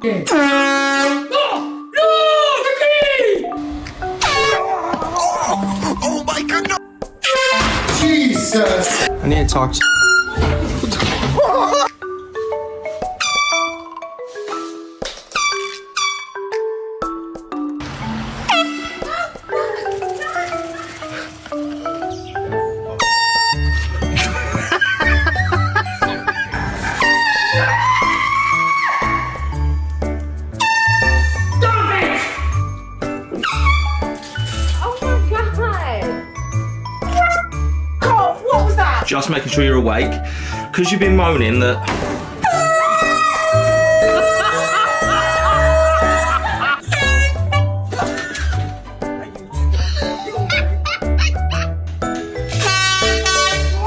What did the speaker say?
Oh my goodness! Jesus! I need to talk to Just making sure you're awake, because you've been moaning that